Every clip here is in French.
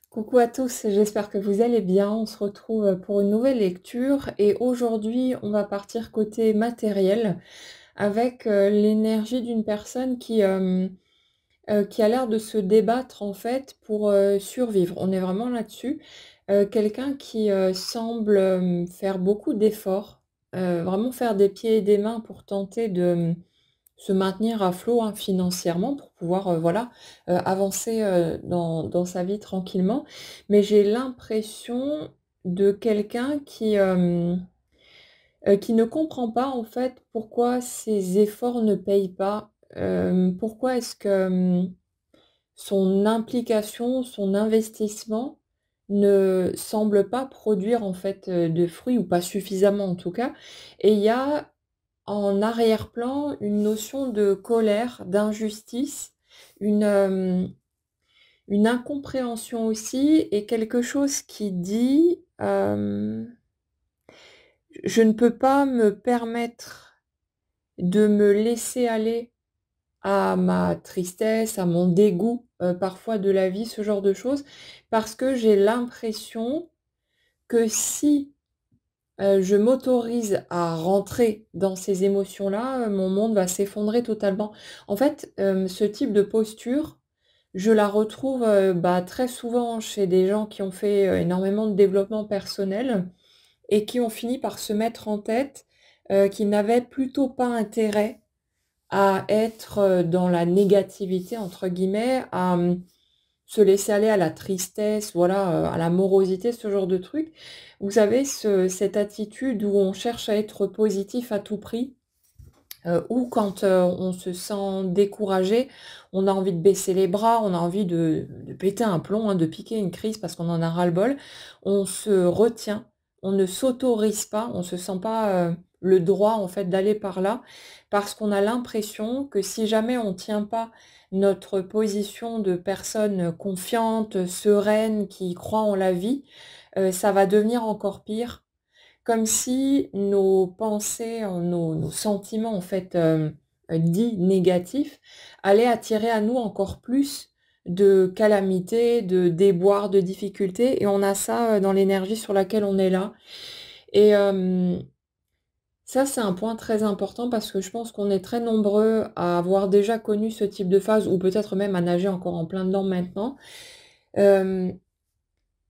Coucou à tous, j'espère que vous allez bien. On se retrouve pour une nouvelle lecture et aujourd'hui on va partir côté matériel avec l'énergie d'une personne qui a l'air de se débattre en fait pour survivre. On est vraiment là-dessus. Quelqu'un qui semble faire beaucoup d'efforts, vraiment faire des pieds et des mains pour tenter de se maintenir à flot, hein, financièrement pour pouvoir, voilà, avancer, dans sa vie tranquillement. Mais j'ai l'impression de quelqu'un qui ne comprend pas, en fait, pourquoi ses efforts ne payent pas. Pourquoi est-ce que, son implication, son investissement ne semble pas produire, en fait, de fruits ou pas suffisamment en tout cas. Et il y a en arrière-plan, une notion de colère, d'injustice, une, une incompréhension aussi et quelque chose qui dit, «Je ne peux pas me permettre de me laisser aller à ma tristesse, à mon dégoût, parfois de la vie», ce genre de choses, parce que j'ai l'impression que si je m'autorise à rentrer dans ces émotions-là, mon monde va s'effondrer totalement. En fait, ce type de posture, je la retrouve, très souvent chez des gens qui ont fait, énormément de développement personnel et qui ont fini par se mettre en tête, qu'ils n'avaient plutôt pas intérêt à être, dans la «négativité» entre guillemets, à, se laisser aller à la tristesse, voilà, à la morosité, ce genre de truc. Vous savez, cette attitude où on cherche à être positif à tout prix, ou quand, on se sent découragé, on a envie de baisser les bras, on a envie de péter un plomb, hein, de piquer une crise parce qu'on en a ras-le-bol. On se retient, on ne s'autorise pas, on se sent pas, le droit en fait d'aller par là, parce qu'on a l'impression que si jamais on tient pas notre position de personne confiante, sereine, qui croit en la vie, ça va devenir encore pire. Comme si nos pensées, nos sentiments en fait, dits négatifs, allaient attirer à nous encore plus de calamités, de déboires, de difficultés et on a ça, dans l'énergie sur laquelle on est là et ça c'est un point très important parce que je pense qu'on est très nombreux à avoir déjà connu ce type de phase ou peut-être même à nager encore en plein dedans maintenant. Hem,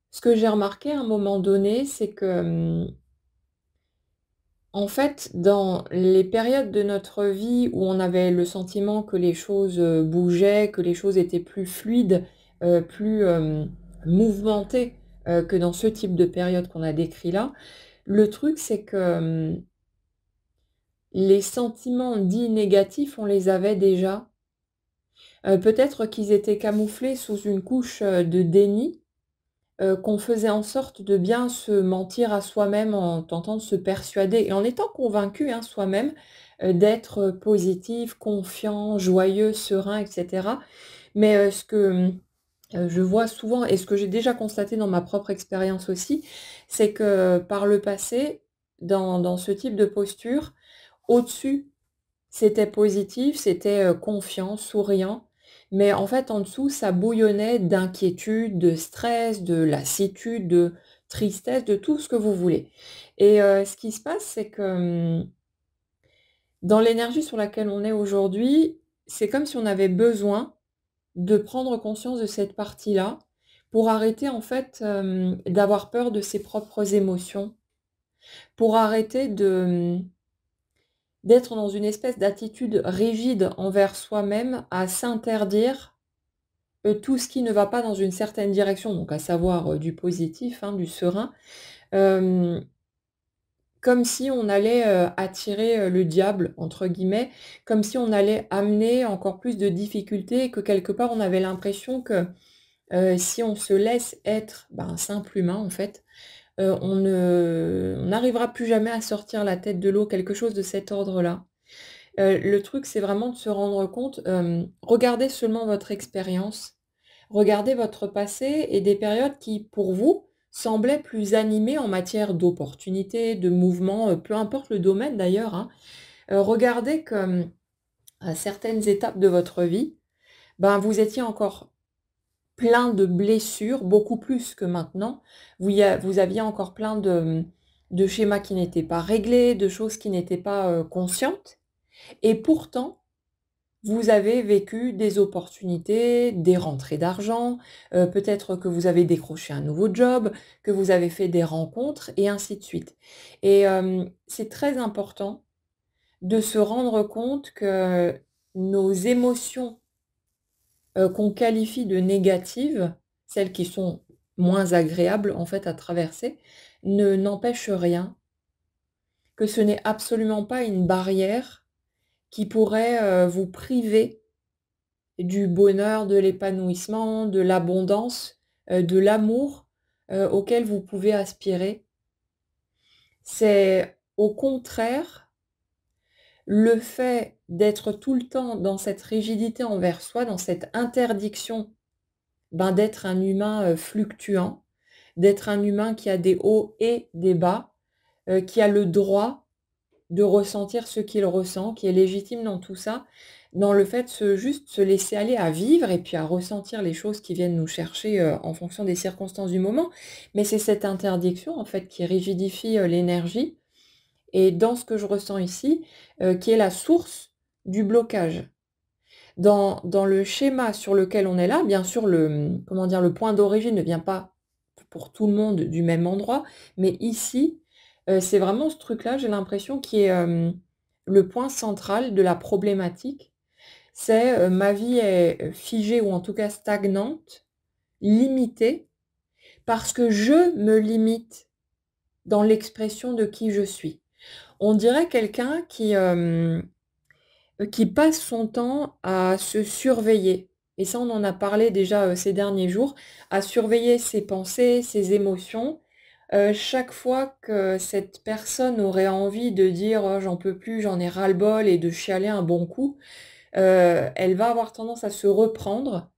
Ce que j'ai remarqué à un moment donné, c'est que, en fait, dans les périodes de notre vie où on avait le sentiment que les choses, bougeaient, que les choses étaient plus fluides, plus, mouvementées, que dans ce type de période qu'on a décrit là, le truc c'est que, les sentiments dits négatifs, on les avait déjà. Peut-être qu'ils étaient camouflés sous une couche, de déni. Qu'on faisait en sorte de bien se mentir à soi-même en tentant de se persuader et en étant convaincu, hein, soi-même, d'être, positif, confiant, joyeux, serein et cetera. Mais, ce que, je vois souvent et ce que j'ai déjà constaté dans ma propre expérience aussi, c'est que par le passé, dans ce type de posture, au-dessus c'était positif, c'était, confiant, souriant, mais en fait, en dessous, ça bouillonnait d'inquiétude, de stress, de lassitude, de tristesse, de tout ce que vous voulez et ce qui se passe, c'est que, dans l'énergie sur laquelle on est aujourd'hui, c'est comme si on avait besoin de prendre conscience de cette partie-là pour arrêter, en fait, d'avoir peur de ses propres émotions, pour arrêter d'être dans une espèce d'attitude rigide envers soi-même, à s'interdire, tout ce qui ne va pas dans une certaine direction, donc à savoir, du positif, hein, du serein, hem, comme si on allait, attirer, «le diable» entre guillemets, comme si on allait amener encore plus de difficultés et que quelque part on avait l'impression que, si on se laisse être, ben, un simple humain en fait, on n'arrivera plus jamais à sortir la tête de l'eau, quelque chose de cet ordre-là. Le truc, c'est vraiment de se rendre compte, regardez seulement votre expérience, regardez votre passé et des périodes qui, pour vous, semblaient plus animées en matière d'opportunités, de mouvements, peu importe le domaine d'ailleurs, hein. Regardez que, à certaines étapes de votre vie, ben, vous étiez encore plein de blessures, beaucoup plus que maintenant. Vous aviez encore plein de schémas qui n'étaient pas réglés, de choses qui n'étaient pas, conscientes et pourtant, vous avez vécu des opportunités, des rentrées d'argent, peut-être que vous avez décroché un nouveau job, que vous avez fait des rencontres et ainsi de suite. Et c'est très important de se rendre compte que nos émotions, qu'on qualifie de négatives, celles qui sont moins agréables en fait à traverser, n'empêchent rien, que ce n'est absolument pas une barrière qui pourrait, vous priver du bonheur, de l'épanouissement, de l'abondance, de l'amour, auquel vous pouvez aspirer. C'est au contraire le fait d'être tout le temps dans cette rigidité envers soi, dans cette interdiction, ben, d'être un humain, fluctuant, d'être un humain qui a des hauts et des bas, qui a le droit de ressentir ce qu'il ressent, qui est légitime dans tout ça, dans le fait de juste se laisser aller à vivre et puis à ressentir les choses qui viennent nous chercher, en fonction des circonstances du moment. Mais c'est cette interdiction, en fait, qui rigidifie, l'énergie et dans ce que je ressens ici, qui est la source du blocage. Dans le schéma sur lequel on est là, bien sûr, comment dire? Le point d'origine ne vient pas pour tout le monde du même endroit, mais ici, c'est vraiment ce truc-là, j'ai l'impression, qui est, le point central de la problématique. C'est, ma vie est, figée ou en tout cas stagnante, limitée, parce que je me limite dans l'expression de qui je suis. On dirait quelqu'un qui passe son temps à se surveiller et ça, on en a parlé déjà, ces derniers jours, à surveiller ses pensées, ses émotions. Chaque fois que cette personne aurait envie de dire: «Oh j'en peux plus, j'en ai ras-le-bol» et de chialer un bon coup, elle va avoir tendance à se reprendre,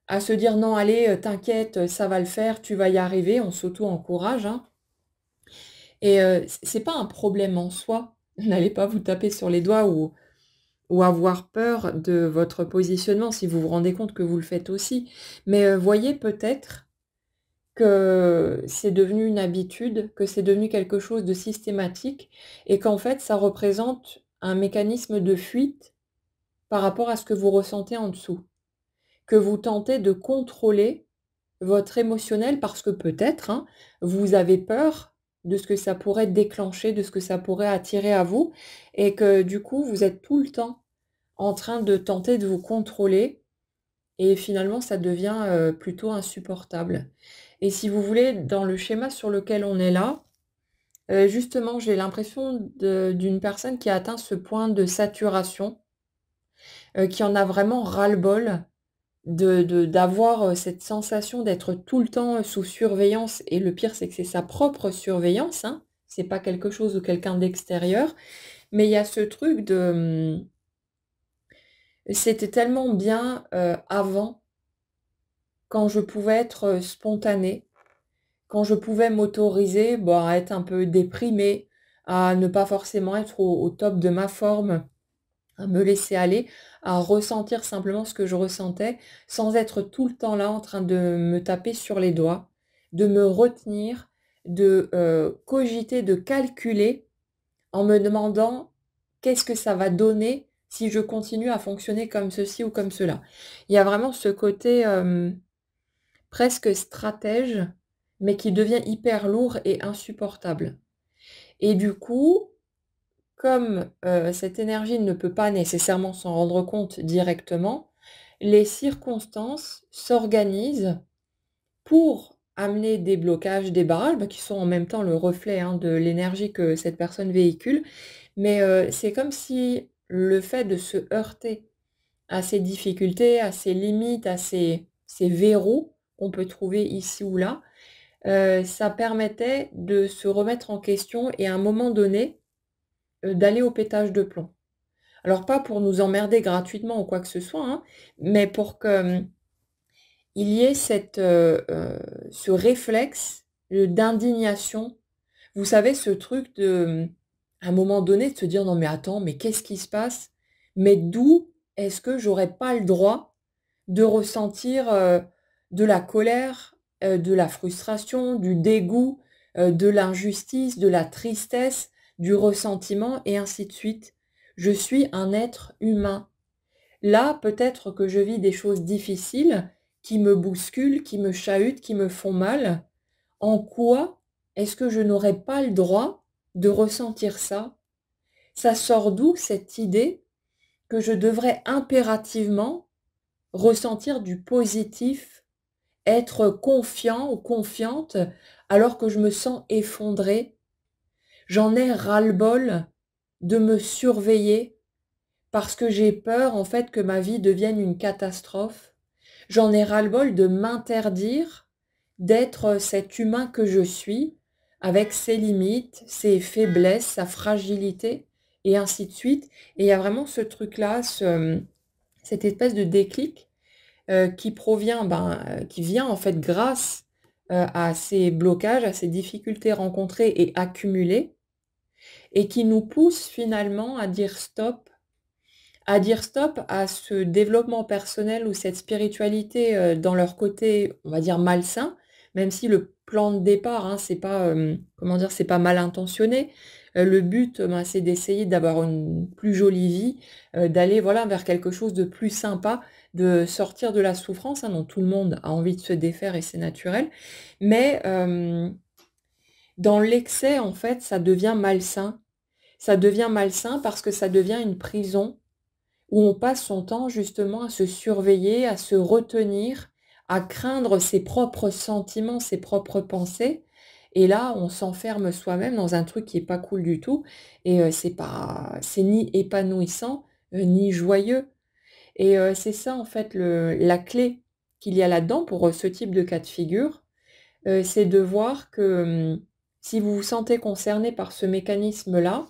à se dire: «Non allez, t'inquiète, ça va le faire, tu vas y arriver». On s'auto-encourage, hein et c'est pas un problème en soi. N'allez pas vous taper sur les doigts ou avoir peur de votre positionnement si vous vous rendez compte que vous le faites aussi. Mais, voyez peut-être que c'est devenu une habitude, que c'est devenu quelque chose de systématique et qu'en fait ça représente un mécanisme de fuite par rapport à ce que vous ressentez en dessous. Que vous tentez de contrôler votre émotionnel parce que peut-être, hein, vous avez peur de ce que ça pourrait déclencher, de ce que ça pourrait attirer à vous et que du coup vous êtes tout le temps en train de tenter de vous contrôler et finalement ça devient, plutôt insupportable. Et si vous voulez, dans le schéma sur lequel on est là, justement j'ai l'impression d'une personne qui a atteint ce point de saturation, qui en a vraiment ras-le-bol d'avoir, cette sensation d'être tout le temps, sous surveillance et le pire c'est que c'est sa propre surveillance, hein. C'est pas quelque chose ou quelqu'un d'extérieur, mais il y a ce truc de, c'était tellement bien, avant, quand je pouvais être, spontanée, quand je pouvais m'autoriser, bah, à être un peu déprimée, à ne pas forcément être au top de ma forme, à me laisser aller, à ressentir simplement ce que je ressentais, sans être tout le temps là en train de me taper sur les doigts, de me retenir, de, cogiter, de calculer en me demandant: «Qu'est-ce que ça va donner si je continue à fonctionner comme ceci ou comme cela?» Il y a vraiment ce côté, presque stratège, mais qui devient hyper lourd et insupportable. Et du coup, comme, cette énergie ne peut pas nécessairement s'en rendre compte directement, les circonstances s'organisent pour amener des blocages, des barrages, bah, qui sont en même temps le reflet, hein, de l'énergie que cette personne véhicule. Mais, c'est comme si le fait de se heurter à ces difficultés, à ces limites, à ces verrous qu'on peut trouver ici ou là, ça permettait de se remettre en question et à un moment donné, d'aller au pétage de plomb. Alors pas pour nous emmerder gratuitement ou quoi que ce soit, hein, mais pour que, il y ait ce réflexe, d'indignation. Vous savez ce truc de, à un moment donné, de se dire: «Non mais attends, mais qu'est-ce qui se passe? Mais d'où est-ce que j'aurais pas le droit de ressentir, de la colère, de la frustration, du dégoût, de l'injustice, de la tristesse, du ressentiment et ainsi de suite. Je suis un être humain. Là, peut-être que je vis des choses difficiles qui me bousculent, qui me chahutent, qui me font mal. En quoi est-ce que je n'aurais pas le droit de ressentir ça? Ça sort d'où cette idée que je devrais impérativement ressentir du positif, être confiant ou confiante alors que je me sens effondrée? J'en ai ras-le-bol de me surveiller parce que j'ai peur en fait que ma vie devienne une catastrophe. J'en ai ras-le-bol de m'interdire d'être cet humain que je suis, avec ses limites, ses faiblesses, sa fragilité, et ainsi de suite. Et il y a vraiment ce truc-là, cette espèce de déclic qui vient en fait grâce à ces blocages, à ces difficultés rencontrées et accumulées, et qui nous pousse finalement à dire stop à ce développement personnel ou cette spiritualité, dans leur côté, on va dire malsain, même si le plan de départ, hein, c'est pas, comment dire? C'est pas mal intentionné. Le but, c'est d'essayer d'avoir une plus jolie vie, d'aller, voilà, vers quelque chose de plus sympa, de sortir de la souffrance, hein, dont tout le monde a envie de se défaire et c'est naturel. Mais, dans l'excès, en fait, ça devient malsain. Ça devient malsain parce que ça devient une prison où on passe son temps justement à se surveiller, à se retenir, à craindre ses propres sentiments, ses propres pensées. Et là, on s'enferme soi-même dans un truc qui est pas cool du tout et c'est ni épanouissant, ni joyeux. Et c'est ça en fait la clé qu'il y a là-dedans pour, ce type de cas de figure, c'est de voir que, si vous vous sentez concerné par ce mécanisme-là,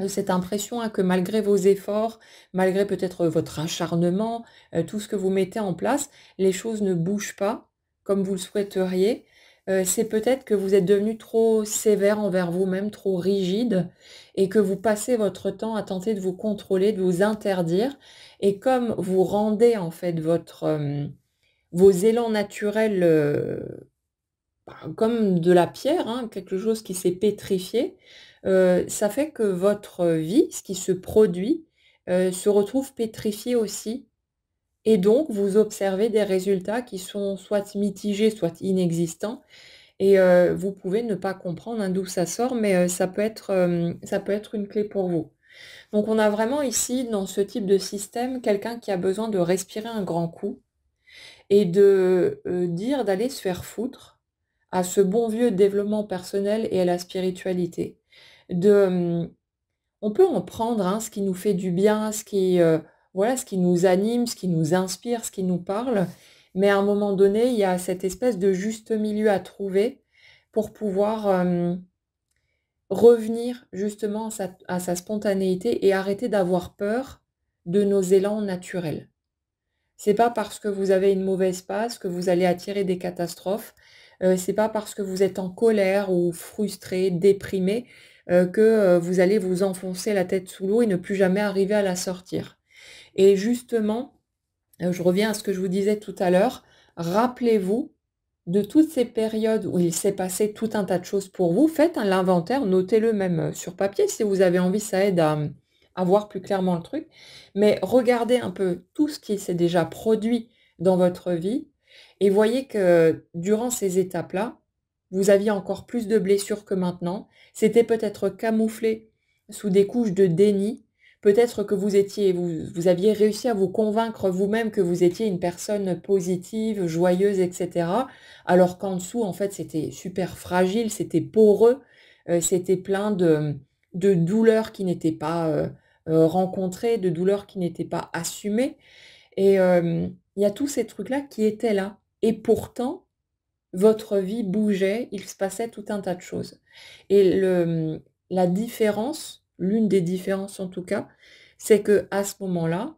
cette impression, hein, que malgré vos efforts, malgré peut-être votre acharnement, tout ce que vous mettez en place, les choses ne bougent pas comme vous le souhaiteriez. C'est peut-être que vous êtes devenu trop sévère envers vous-même, trop rigide et que vous passez votre temps à tenter de vous contrôler, de vous interdire et comme vous rendez en fait vos élans naturels, comme de la pierre, hein, quelque chose qui s'est pétrifié, ça fait que votre vie, ce qui se produit, se retrouve pétrifié aussi et donc vous observez des résultats qui sont soit mitigés, soit inexistants et vous pouvez ne pas comprendre, hein, d'où ça sort, mais ça peut être une clé pour vous. Donc on a vraiment ici, dans ce type de système, quelqu'un qui a besoin de respirer un grand coup et de, dire d'aller se faire foutre à ce bon vieux développement personnel et à la spiritualité. De, on peut en prendre, hein, ce qui nous fait du bien, voilà, ce qui nous anime, ce qui nous inspire, ce qui nous parle, mais à un moment donné, il y a cette espèce de juste milieu à trouver pour pouvoir, revenir justement à sa spontanéité et arrêter d'avoir peur de nos élans naturels. C'est pas parce que vous avez une mauvaise passe que vous allez attirer des catastrophes. C'est pas parce que vous êtes en colère ou frustré, déprimé, que, vous allez vous enfoncer la tête sous l'eau et ne plus jamais arriver à la sortir. Et justement, je reviens à ce que je vous disais tout à l'heure, rappelez-vous de toutes ces périodes où il s'est passé tout un tas de choses pour vous. Faites l'inventaire, notez-le même, sur papier si vous avez envie, ça aide à voir plus clairement le truc. Mais regardez un peu tout ce qui s'est déjà produit dans votre vie et voyez que durant ces étapes-là, vous aviez encore plus de blessures que maintenant. C'était peut-être camouflé sous des couches de déni. Peut-être que vous aviez réussi à vous convaincre vous-même que vous étiez une personne positive, joyeuse, etc. Alors qu'en dessous, en fait, c'était super fragile, c'était poreux, c'était plein de douleurs qui n'étaient pas, rencontrées, de douleurs qui n'étaient pas assumées. Et il y a tous ces trucs-là qui étaient là. Et pourtant, votre vie bougeait, il se passait tout un tas de choses. Et la différence, l'une des différences en tout cas, c'est qu'à ce moment-là,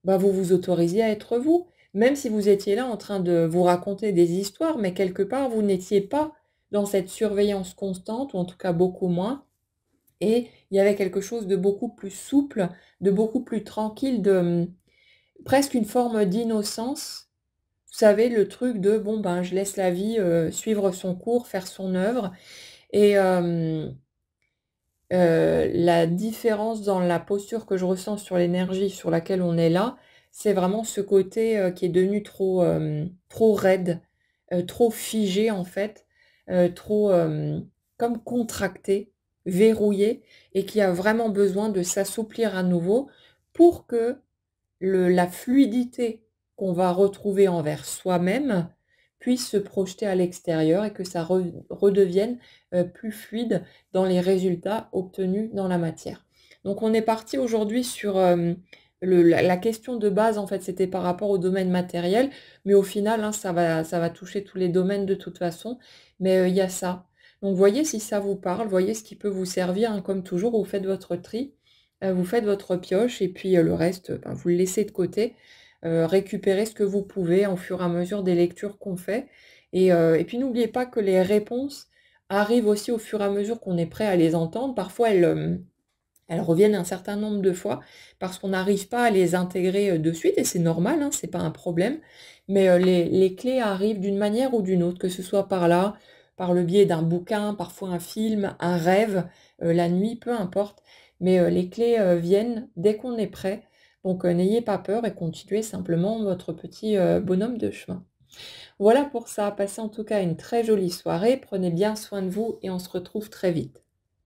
bah, vous vous autorisiez à être vous. Même si vous étiez là en train de vous raconter des histoires, mais quelque part, vous n'étiez pas dans cette surveillance constante, ou en tout cas beaucoup moins. Et il y avait quelque chose de beaucoup plus souple, de beaucoup plus tranquille, presque une forme d'innocence savez, le truc de: «Bon, ben, je laisse la vie, suivre son cours, faire son œuvre» et la différence dans la posture que je ressens sur l'énergie sur laquelle on est là, c'est vraiment ce côté, qui est devenu trop raide, trop figé en fait, trop, comme contracté, verrouillé et qui a vraiment besoin de s'assouplir à nouveau pour que la fluidité qu'on va retrouver envers soi-même puisse se projeter à l'extérieur et que ça redevienne, plus fluide dans les résultats obtenus dans la matière. Donc on est parti aujourd'hui sur, la question de base en fait, c'était par rapport au domaine matériel, mais au final, hein, ça va toucher tous les domaines de toute façon, mais, il y a ça. Donc voyez si ça vous parle, voyez ce qui peut vous servir, hein, comme toujours, vous faites votre tri. Vous faites votre pioche et puis, le reste, ben, vous le laissez de côté. Récupérez ce que vous pouvez au fur et à mesure des lectures qu'on fait et puis n'oubliez pas que les réponses arrivent aussi au fur et à mesure qu'on est prêt à les entendre. Parfois elles reviennent un certain nombre de fois parce qu'on n'arrive pas à les intégrer, de suite et c'est normal, hein, c'est pas un problème. Mais, les clés arrivent d'une manière ou d'une autre, que ce soit par là, par le biais d'un bouquin, parfois un film, un rêve, la nuit, peu importe. Mais, les clés, viennent dès qu'on est prêt. Donc, n'ayez pas peur et continuez simplement votre petit, bonhomme de chemin. Voilà pour ça, passez en tout cas une très jolie soirée, prenez bien soin de vous et on se retrouve très vite.